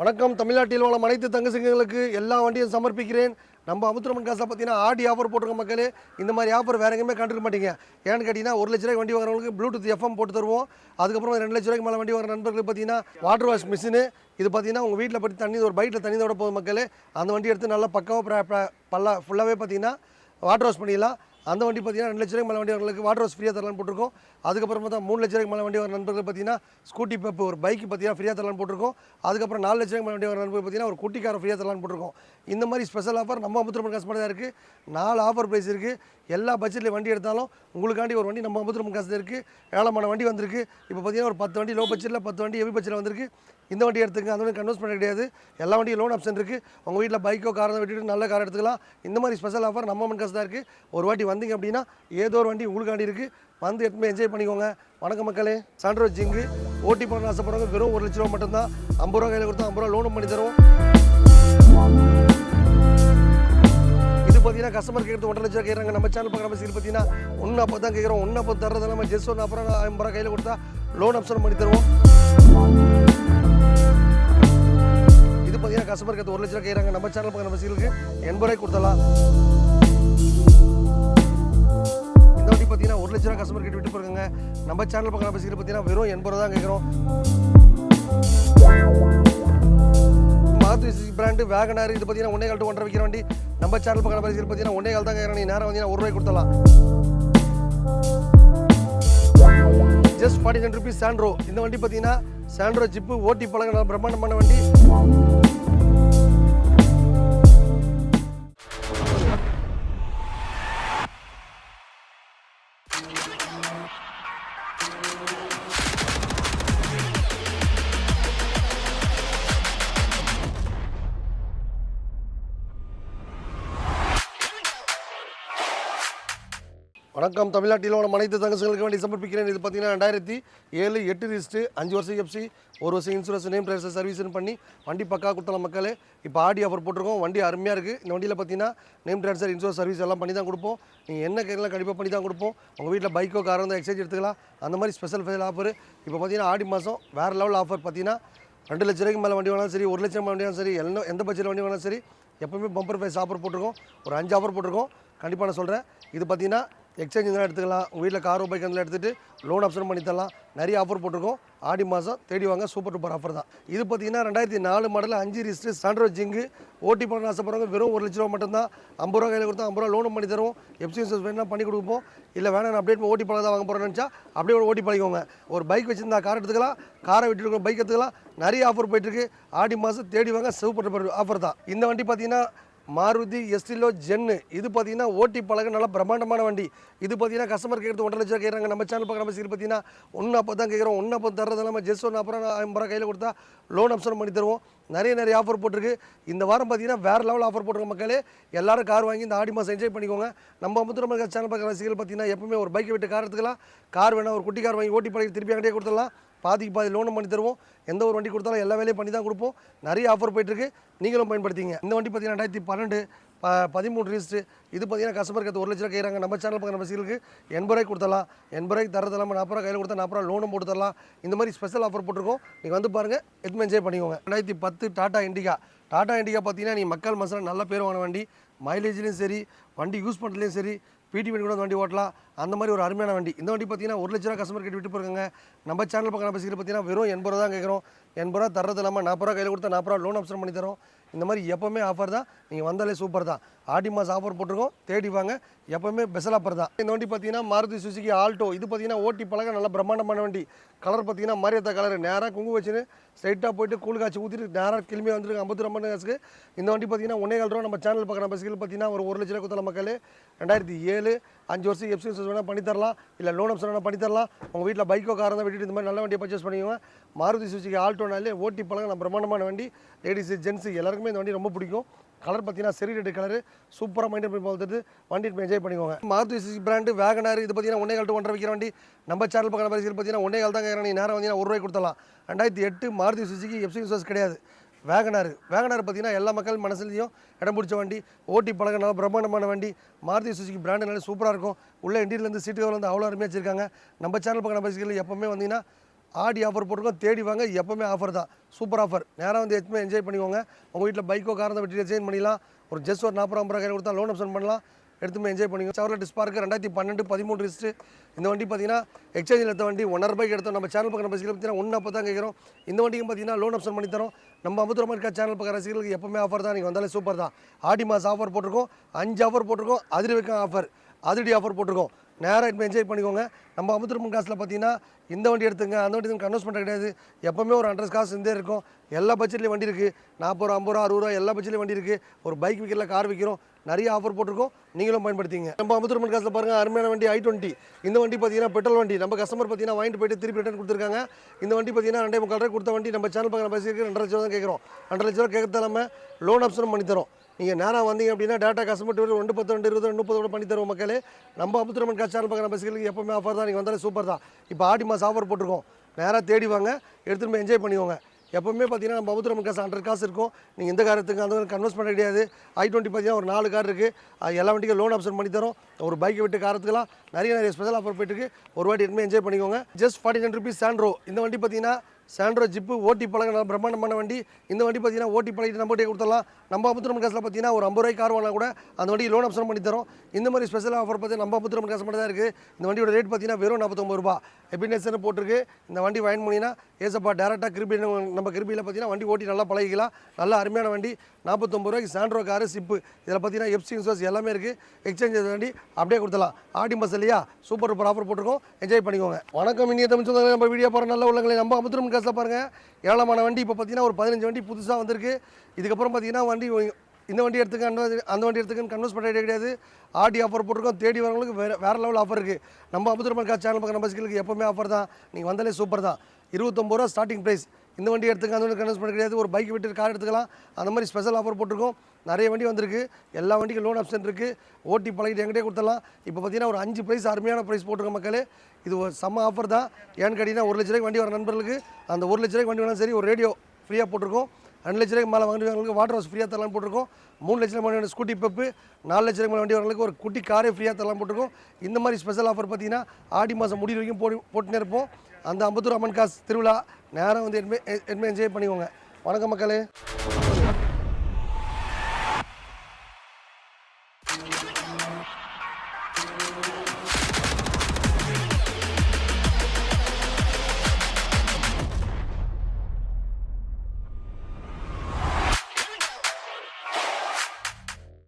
வணக்கம். தமிழ்நாட்டில் உள்ள அனைத்து தங்கசிங்களுக்கு எல்லா வண்டியும் சமர்ப்பிக்கிறேன். நம்ம அமுத்துரமன் காசை பார்த்தீங்கன்னா ஆடி ஆஃபர் போட்டிருக்க மக்களே. இந்த மாதிரி ஆஃபர் வேறு எங்கேயுமே கண்டுக்க மாட்டீங்க. ஏன்னு கேட்டிங்கன்னா 1 லட்ச ரூபாய்க்கு வண்டி வாங்குறவங்களுக்கு ப்ளூடூத் எஃப்எம் போட்டு தருவோம். அதுக்கப்புறம் 2 லட்ச ரூபாய்க்கு மேலே வண்டி வாங்குற நண்பர்களுக்கு பார்த்தீங்கன்னா வாட்டர் வாஷ் மிஷினு. இது பார்த்தீங்கன்னா உங்கள் வீட்டில் பற்றி தண்ணி ஒரு பைக்கில் தண்ணி தோட போகுது மக்களே. அந்த வண்டி எடுத்து நல்லா பக்காவாக ஃபுல்லாகவே பார்த்தீங்கன்னா வாட்டர் வாஷ் பண்ணிடலாம். அந்த வண்டி பார்த்தீங்கன்னா 2 லட்ச ரூபாய்க்கு மேலே வண்டி வாங்குறவங்களுக்கு வாட்டர் வாஷ் ஃப்ரீயாக தரலான்னு போட்டிருக்கோம். அதுக்கப்புறம் பார்த்தா 3 லட்ச ரூபாய்க்கு மேலே வண்டி வாங்குற நண்பர்கள் பார்த்தீங்கன்னா ஸ்கூட்டி பெப் ஒரு பைக் பார்த்தீங்கன்னா ஃப்ரீயாக தரலான்னு போட்டிருக்கோம். அதுக்கப்புறம் 4 லட்ச ரூபாய்க்கு மேலே வண்டி வாங்குற நண்பர்கள் பார்த்தீங்கன்னா ஒரு குட்டி காரை ஃப்ரீயாக தரலான்னு போட்டிருக்கோம். இந்த மாதிரி ஸ்பெஷல் ஆஃபர் நம்ம அமுத்துரமன் காசு தான் இருக்குது. 4 ஆஃபர் ப்ரைஸ் இருக்குது. எல்லா பட்ஜெட்லேயும் வண்டி எடுத்தாலும் உங்களுக்காண்டி ஒரு வண்டி நம்ம அமுத்துரமன் காசு இருக்குது. ஏழமான வண்டி வந்திருக்கு. இப்போ பார்த்தீங்கன்னா ஒரு 10 வண்டி லோ பட்ஜெட்டில் 10 வண்டி ஹெவி பட்ஜெட்டில் வந்திருக்கு. இந்த வண்டி எடுத்துங்க. அந்த வண்டி கன்வெர்ஸ் பண்ண கிடையாது. எல்லா வண்டியும் லோன் ஆப்ஷன் இருக்குது. உங்கள் வீட்டில் பைக்கோ காரை விட்டுட்டு நல்ல கார் எடுத்துக்கலாம். இந்த மாதிரி ஸ்பெஷல் ஆஃபர் நம்ம அமன் காசு தான் இருக்குது. ஒரு வாட்டி வந்தீங்க அப்படின்னா ஏதோ ஒரு வண்டி உங்களுக்காண்டி இருக்குது. வந்து எடுத்து என்ஜாய் பண்ணிக்கோங்க. வணக்கம் மக்களே. சாண்ட்ரோ ஜிங்கு ஓட்டி பண்ண ஆசைப்படுறவங்க வெறும் 1 லட்ச ரூபா மட்டும்தான். 50 ரூபா கையில் கொடுத்தா 50 ரூபா லோனும் பண்ணி தருவோம். இது பார்த்தீங்கன்னா கஸ்டமர் கேட்குறது 1.5 லட்ச ரூபா கேட்குறாங்க. நம்ம சேனல் பார்க்குற சீல் பார்த்தீங்கன்னா 1.40 தான் கேட்குறோம். 1.40 தர்றது நம்ம ஜஸ்ட் 40 ரூபா 50 ரூபா கையில் கொடுத்தா லோன் ஆப்ஷன் பண்ணி தருவோம். இது பார்த்தீங்கன்னா கஸ்டமர் கேட்குறது 1 லட்ச ரூபா கேட்குறாங்க. நம்ம சேனல் பார்க்குற சீலுக்கு 80 ரூபாய்க்கு கொடுத்தலாம். இந்த வண்டி பார்த்தீங்கன்னா 1 லட்ச ரூபா கஸ்டமர் கிட்ட விட்டு போயிருக்காங்க. நம்ம சேனல் பார்க்குற சீல் பார்த்தீங்கன்னா வெறும் 80 ரூபா தான் கேட்குறோம். மாருதி பிராண்டு வேகனார் இது பார்த்தீங்கன்னா 1.25 to 1.5 விற்கிற வண்டி. நம்ம சேனல் பார்க்குற சீல் பார்த்தீங்கன்னா 1.25 தான் கேட்குறோம். நீ நேரம் வந்தீங்கன்னா 1 ரூபாய்க்கு கொடுத்தலாம். Just 49 rupees Santro. இந்த வண்டி பார்த்தீங்கன்னா சாண்ட்ரோ ஜிப்பு ஓட்டி பழக பிரம்மாண்டமான வண்டி. வணக்கம். தமிழ்நாட்டில் உள்ள அனைத்து தங்கங்களுக்கு வண்டி சமர்ப்பிக்கிறேன். இது பார்த்தீங்கன்னா 2007 8 ரிஜிஸ்ட்ரு 5 வருஷம் எஃப்சி 1 வருஷம் இன்சூரன்ஸ் நேம் ட்ரைவர் சர்வீஸ்னு பண்ணி வண்டி பக்கா கொடுத்தலாம் மக்களே. இப்போ ஆடி ஆஃபர் போட்டிருக்கோம். வண்டி அருமையாக இருக்குது. இந்த வண்டியில் பார்த்தீங்கன்னா நேம் ட்ரான்ஸ்ஃபர் இன்சூரன்ஸ் சர்வீஸ் எல்லாம் பண்ணி தான் கொடுப்போம். நீங்கள் என்ன கேட்கலாம் கண்டிப்பாக பண்ணி தான் கொடுப்போம். உங்கள் வீட்டில் பைக்கோ காரோ இருந்தால் எக்ஸ்சேஞ்ச் எடுத்துக்கலாம். அந்த மாதிரி ஸ்பெஷல் ஆஃபர் இப்போ பார்த்தீங்கன்னா ஆடி மாதம் வேறு லெவல் ஆஃபர் பார்த்தீங்கன்னா 2 லட்ச ரூபாய்க்கு மேலே வண்டி வேணாலும் சரி, 1 லட்சம் வண்டி வேணாலும் சரி, எந்த பட்ஜெட்டில் வண்டி வேணாலும் சரி, எப்போவுமே பம்பர் ப்ரைஸ் ஆஃபர் போட்டிருக்கோம். ஒரு 5 ஆஃபர் போட்டிருக்கோம். கண்டிப்பாக நான் சொல்கிறேன். இது பார்த்தீங்கன்னா எக்ஸ்சேஞ்ச் தான் எடுத்துக்கலாம். உங்கள் வீட்டில் காரோ பைக் அதில் எடுத்துகிட்டு லோன் ஆப்ஷன் பண்ணி தரலாம். நிறைய ஆஃபர் போட்டிருக்கோம். ஆடி மாதம் தேடி வாங்க. சூப்பர் டூப்பர் ஆஃபர் தான். இது பார்த்தீங்கன்னா 2004 மாடல் 5 ரிஜிஸ்ட்ரு சாண்ட்ரோ ஜிங்கு ஓட்டி பண்ண ஆசைப்படுறவங்க வெறும் 1 லட்ச ரூபா மட்டும்தான். 50 ரூபா கையில் கொடுத்தா 50 ரூபா லோனும் பண்ணி தருவோம். எஃப்சி இன்சூரன்ஸ் வேணால் பண்ணி கொடுப்போம். இல்லை வேணாம் ஓட்டி பழக தான் வாங்க போகிறேன்னு நினச்சா அப்படியே ஒரு ஓட்டி பழகிக்கோங்க. ஒரு பைக் வச்சுருந்தா கார் எடுத்துக்கலாம். காரை விட்டுருக்கோம் பைக் எடுத்துக்கலாம். நிறைய ஆஃபர் போயிட்டுருக்கு. ஆடி மாதம் தேடி வாங்க. சூப்பர் டூப்பர் ஆஃபர் தான். இந்த வண்டி பார்த்தீங்கன்னா மாருதி எஸ்டிலோ ஜென்னு. இது பார்த்தீங்கன்னா ஓட்டி பழக நல்லா பிரம்மாண்டமான வண்டி. இது பார்த்தீங்கன்னா கஸ்டமர் கேட்குறது 1.5 லட்ச ரூபா கேட்குறாங்க. நம்ம சேனல் பார்க்குற சீல் பார்த்தீங்கன்னா 1.40 தான் கேட்குறோம். 1.40 தர்றது நம்ம ஜஸ்ட் 40 ரூபா 50 ரூபா கையில் கொடுத்தா லோன் ஆப்ஷன் பண்ணி தருவோம். நிறைய ஆஃபர் போட்டிருக்கு. இந்த வாரம் பார்த்தீங்கன்னா வேறு லெவல் ஆஃபர் போட்டிருக்க மக்களே. எல்லாரும் கார் வாங்கி இந்த ஆடி மாதம் என்ஜாய் பண்ணிக்கோங்க. நம்ம அமுத்துரமன் சேனல் பார்க்குற சீல் பார்த்தீங்கன்னா எப்பவுமே ஒரு பைக்கை விட்டு கார் எடுத்துக்கலாம். கார் வேணால் ஒரு குட்டி கார் வாங்கி ஓட்டி பழகி திருப்பி அங்கேயே கொடுத்துடலாம். பாதி லோனும் பண்ணி தருவோம். எந்த ஒரு வண்டி கொடுத்தாலும் எல்லா வேலையும் பண்ணி தான் கொடுப்போம். நிறைய ஆஃபர் போயிட்டுருக்கு. நீங்களும் பயன்படுத்திங்க. இந்த வண்டி பார்த்தீங்கன்னா 2012 13 ரிஜிஸ்ட்ரு. இது பார்த்தீங்கன்னா கஸ்டமர் கேட்க 1 லட்ச ரூபா கேட்குறாங்க. நம்ம சேனல் பார்க்குற சீலுக்கு 80 ரூபாய்க்கு கொடுத்தலாம். 80 ரூபாய்க்கு தரது இல்லாமல் 40 ரூபா கையில் கொடுத்தா 40 ரூபா லோனும் போட்டு தரலாம். இந்த மாதிரி ஸ்பெஷல் ஆஃபர் போட்டிருக்கோம். நீங்கள் வந்து பாருங்கள். எதுவுமே என்ஜாய் பண்ணிக்கோங்க. 2010 டாடா இண்டிகா. டாடா இண்டிகா பார்த்தீங்கன்னா நீ மக்கள் மனசில் நல்ல பேர் வாங்கின வண்டி. மைலேஜ்லேயும் சரி, வண்டி யூஸ் பண்ணுறதுலையும் சரி, பிடி வண்டி கூட வண்டி ஓட்டலாம். அந்த மாதிரி ஒரு அருமையான வண்டி. இந்த வண்டி பார்த்தீங்கன்னா 1 லட்ச ரூபா கஸ்டமர் கிட்ட விட்டு போயிருக்காங்க. நம்ம சேனல் பார்க்குற சீல் பார்த்தீங்கன்னா வெறும் 80 ரூபா தான் கேட்குறோம். 80 ரூபா தரது இல்லாமல் 40 ரூபா கையில் கொடுத்தா 40 ரூபா லோன் ஆப்ஷன் பண்ணி தரோம். இந்த மாதிரி எப்போவுமே ஆஃபர் தான். நீங்கள் வந்தாலே சூப்பர் தான். ஆடி மாதம் ஆஃபர் போட்டிருக்கோம். தேடி வாங்க. எப்போவுமே பெஸ்ட் ஆஃபர் தான். இந்த வண்டி பார்த்தீங்கன்னா மாருதி சுசுகி ஆல்டோ. இது பார்த்தீங்கன்னா ஓட்டி பழக நல்லா பிரம்மாண்டமான வண்டி. கலர் பார்த்தீங்கன்னா மரியத்தா கலர். நேராக குங்கு வச்சுன்னு ஸ்ட்ரைட்டாக போயிட்டு கூழ் காய்ச்சி ஊற்றிட்டு நேராக கிளம்பியாக வந்துருக்கு 50 ரூபா காசுக்கு. இந்த வண்டி பார்த்தீங்கன்னா 1.25 ரூபா. நம்ம சேனல் பார்க்குற பஸ்ஸுகள் பார்த்தீங்கன்னா ஒரு 1 லட்ச ரூபா கொடுத்தலாம் மக்களே. 2007 5 வருஷம் எஃப்சி இன்சூரன்ஸ் வேணால் பண்ணி தரலாம். இல்லை லோன் ஆப்ஷன் வேணால் பண்ணி தரலாம். உங்கள் வீட்டில் பைக்கோ காரை தான் விட்டுட்டு இந்த மாதிரி நல்ல வண்டியை பர்ச்சேஸ் பண்ணிக்குவோம். மாருதி சுசுகி ஆல்டோனாலே ஓட்டி பழக நம்ம பிரம்மாண்டமான வண்டி. லேடிஸு ஜென்ஸு எல்லாருக்குமே இந்த வண்டி ரொம்ப பிடிக்கும். கலர் பார்த்தீங்கன்னா செரி ரெட் கலர். சூப்பராக மைண்ட் பண்ணி பார்த்துட்டு வண்டி என்ஜாய் பண்ணிக்கோங்க. Maruti Suzuki brand Wagon R. இது பார்த்தீங்கன்னா 1.25 to 1.5 விற்கிற வண்டி. நம்ம சேனல் பார்க்குற பரிசீல் பார்த்தீங்கன்னா 1.25 தான் கேட்குறேன். நீ நேரம் வந்தீங்கன்னா 1 ரூபாய்க்கு கொடுத்தலாம். 2008 மாருதி சுசுகி எஃப்சி இன்சூரன்ஸ் கிடையாது. வேகனார் பார்த்தீங்கன்னா எல்லா மக்கள் மனசுலையும் இடம் பிடிச்ச வண்டி. ஓட்டி பழக நல்லா பிரம்மாண்டமான வண்டி. மாருதி சுசுகி பிராண்டுனால சூப்பராக இருக்கும். உள்ள இன்டீரியர்லேருந்து சீட்டு கவர்லேருந்து அவ்வளோ அருமையாக வச்சிருக்காங்க. நம்ம சேனல் பார்க்குற பரிசீல் எப்போவுமே வந்தீங்கன்னா ஆடி ஆஃபர் போட்டிருக்கோம், தேடி வாங்க. எப்பவுமே ஆஃபர் தான், சூப்பர் ஆஃபர். நேராக வந்து எப்பவுமே என்ஜாய் பண்ணிக்கோங்க. உங்கள் வீட்டில் பைக்கோ காரோ வெட்டி சேஞ்ச் பண்ணிக்கலாம். ஒரு ஜஸ்ட் ஒரு 40-50 கையில் கொடுத்தா லோன் ஆப்ஷன் பண்ணலாம். எடுத்துமே என்ஜாய் பண்ணிக்கோங்க. Chevrolet Spark 2012 13 wrist. இந்த வண்டி பார்த்தீங்கன்னா எக்ஸ்சேஞ்சில் எடுத்த வண்டி 1.5 ரூபாய்க்கு எடுத்தோம். நம்ம சேனல் பக்கம் ரசிகர்கள் பார்த்தீங்கன்னா 1.40 தான் கேட்குறோம். இந்த வண்டிக்கும் பார்த்தீங்கன்னா லோன் ஆப்ஷன் பண்ணி தரோம். நம்ம அமுத்துரமா இருக்க சேனல் பக்கம் ரசிகர்களுக்கு எப்பவுமே ஆஃபர் தான். நீங்கள் வந்தாலே சூப்பர் தான். ஆடி மாதம் ஆஃபர் போட்டிருக்கோம், 5 ஆஃபர் போட்டிருக்கோம். அதிரி வைக்க ஆஃபர், அதிரடி ஆஃபர் போட்டிருக்கோம். நேராக இப்போ என்ஜாய் பண்ணிக்கோங்க. நம்ம அமுத்துரமன் காசில் பார்த்தீங்கன்னா இந்த வண்டி எடுத்துங்க, அந்த வண்டி கன்வெர்ஸ் பண்ணுறது கிடையாது. எப்பவுமே ஒரு 100 காசு இருந்தே இருக்கும். எல்லா பட்ஜெட்லேயும் வண்டி இருக்குது. 40 ரூபா, 50 ரூபா, 60 ரூபா எல்லா பட்ஜெட்லேயும் வண்டி இருக்குது. ஒரு பைக் விற்கிறல, கார் விற்கிறோம். நிறைய ஆஃபர் போட்டிருக்கோம், நீங்களும் பயன்படுத்திங்க. நம்ம அமுத்துரமன் காசில் பாருங்கள், அருமையான வண்டி i20. இந்த வண்டி பார்த்தீங்கன்னா பெட்ரோல் வண்டி. நம்ம கஸ்டமர் பார்த்தீங்கன்னா வாங்கிட்டு போயிட்டு திருப்பி ரிட்டர்ன் கொடுத்துருக்காங்க. இந்த வண்டி பார்த்தீங்கன்னா 2.25 ரூபாய் கொடுத்த வண்டி. நம்ம சேனல் பக்கம் பேசியிருக்கு 2.5 லட்சம் தான் கேட்குறோம். 2.5 லட்ச ரூபா கேட்கறத நம்ம லோன் ஆப்ஷனும் பண்ணி தரோம். நீங்கள் நேராக வந்தீங்க அப்படின்னா டேட்டா கஸ்டமர் 2 10 2 20 30 பண்ணி தருவோம் மக்களே. நம்ம அமுத்துரமன் காசு சேனல் பக்கம் பேசிகளுக்கு எப்பவுமே ஆஃபர் தான். நீங்கள் வந்தாலே சூப்பர் தான். இப்போ ஆடி மாதம் ஆஃபர் போட்டிருக்கோம். நேராக தேடி வாங்க, எடுத்துகிட்டு போய் என்ஜாய் பண்ணிக்கோங்க. எப்பவுமே பார்த்தீங்கன்னா நம்ம அமுத்துரமன் காசு 100 காசு இருக்கும். நீங்கள் இந்த காரத்துக்கு அந்த கன்வெர்ஸ் பண்ண கிடையாது. i20 பார்த்தீங்கன்னா ஒரு 4 கார் இருக்குது. எல்லா வண்டிக்கும் லோன் ஆப்ஷன் பண்ணி தரோம். ஒரு பைக்கை விட்டு காரத்துக்குலாம் நிறைய ஸ்பெஷல் ஆஃபர் போயிட்டுருக்கு. ஒரு வாட்டி எடுத்து என்ஜாய் பண்ணிக்கோங்க. Just 49 rupees Santro. இந்த வண்டி பார்த்தீங்கன்னா சாண்ட்ரோ ஜிப்பு ஓட்டி பழக நல்லா பிரம்மாண்டமான வண்டி. இந்த வண்டி பார்த்தீங்கன்னா ஓட்டி பழகிட்டு நம்மகிட்டே கொடுத்துடலாம். நம்ம அமுத்துரமன் காசில் பார்த்தீங்கன்னா ஒரு 50 ரூபாய்க்கு கார் வாங்கினா கூட அந்த வண்டி லோன் ஆப்ஷன் பண்ணி தரோம். இந்த மாதிரி ஸ்பெஷல் ஆஃபர் பார்த்தீங்கன்னா நம்ம அமுத்துரமன் காசு மட்டும் தான் இருக்குது. இந்த வண்டியோட ரேட் பார்த்தீங்கன்னா வெறும் 49 ரூபா. எபினேஷன் போட்டிருக்கு. இந்த வண்டி வாங்கி போனீங்கன்னா ஏசப்பா டேரெக்டாக கிருபி, நம்ம கிருபியில் பார்த்தீங்கன்னா வண்டி ஓட்டி நல்லா பழகிக்கலாம். நல்லா அருமையான வண்டி. 49 ரூபாய்க்கு சாண்ட்ரோ காரு சிப்பு. இதில் பார்த்தீங்கன்னா எஃப்சி இன்சூரன்ஸ் எல்லாமே இருக்குது. எக்ஸ்சேஞ்ச் வண்டி அப்படியே கொடுத்துலாம். ஆடி மாதம் இல்லையா, சூப்பர் ஆஃபர் போட்டிருக்கோம், என்ஜாய் பண்ணிக்கோங்க. வணக்கம், இனிய தமிழ் சொந்தங்களே. நம்ம வீடியோ பாருங்கள், நல்ல உள்ளங்களே. நம்ம அமுத்துரமன் காசில் பாருங்கள், ஏழமான வண்டி இப்போ பார்த்தீங்கன்னா ஒரு 15 வண்டி புதுசாக வந்திருக்கு. இதுக்கப்புறம் பார்த்தீங்கன்னா வண்டி இந்த வண்டி எடுத்துக்க அந்த வண்டி எடுத்துக்கன்னு கன்வெர்ஸ் பண்ண கிடையாது. ஆடி ஆஃபர் போட்டிருக்கோம். தேடி வரவங்களுக்கு வேறு லெவல் ஆஃபர் இருக்குது. நம்ம அமுத்துரமன் காசு சேனல் பக்கம் நம்பர்களுக்கு எப்பவுமே ஆஃபர் தான். நீங்கள் வந்தாலே சூப்பர் தான். 29 ரூபா ஸ்டார்டிங் ப்ரைஸ். இந்த வண்டி எடுத்துக்க அந்த வண்டி கன்வெர்ஸ் பண்ண கிடையாது. ஒரு பைக் விட்டு கார் எடுத்துக்கலாம். அந்த மாதிரி ஸ்பெஷல் ஆஃபர் போட்டிருக்கோம். நிறைய வண்டி வந்திருக்கு. எல்லா வண்டிக்கும் லோன் ஆப்ஷன் இருக்குது. ஓட்டி பழகிட்டு எங்கிட்டே கொடுத்துடலாம். இப்போ பார்த்தீங்கன்னா ஒரு 5 ப்ரைஸ் அருமையான ப்ரைஸ் போட்டிருக்கோம் மக்களே. இது ஒரு செம்ம ஆஃபர் தான். ஏன்னு கேட்டிங்கன்னா 1 லட்ச ரூபாய்க்கு வண்டி வர நண்பர்களுக்கு அந்த 1 லட்ச ரூபாய்க்கு வண்டி வேணாலும் சரி, ஒரு ரேடியோ ஃப்ரீயாக போட்டிருக்கோம். 2 லட்ச ரூபாய்க்கு மேலே வண்டி வரவங்களுக்கு வாட்டர் ஹவுஸ் ஃப்ரீயாக தரலாம் போட்டிருக்கோம். 3 லட்ச ரூபாய் வண்டி ஸ்கூட்டி பெப்பு, 4 லட்ச ரூபாய் வண்டி வரவங்களுக்கு ஒரு குட்டி காரே ஃப்ரீயாக தரலாம் போட்டிருக்கோம். இந்த மாதிரி ஸ்பெஷல் ஆஃபர் பார்த்தீங்கன்னா ஆடி மாதம் முடிவு வரைக்கும் போட்டுனே இருப்போம். அந்த அம்பத்தூர் அம்மன் காசு திருவிழா நேரம் வந்து என்ஜாய் பண்ணிக்கோங்க. வணக்கம் மக்களே.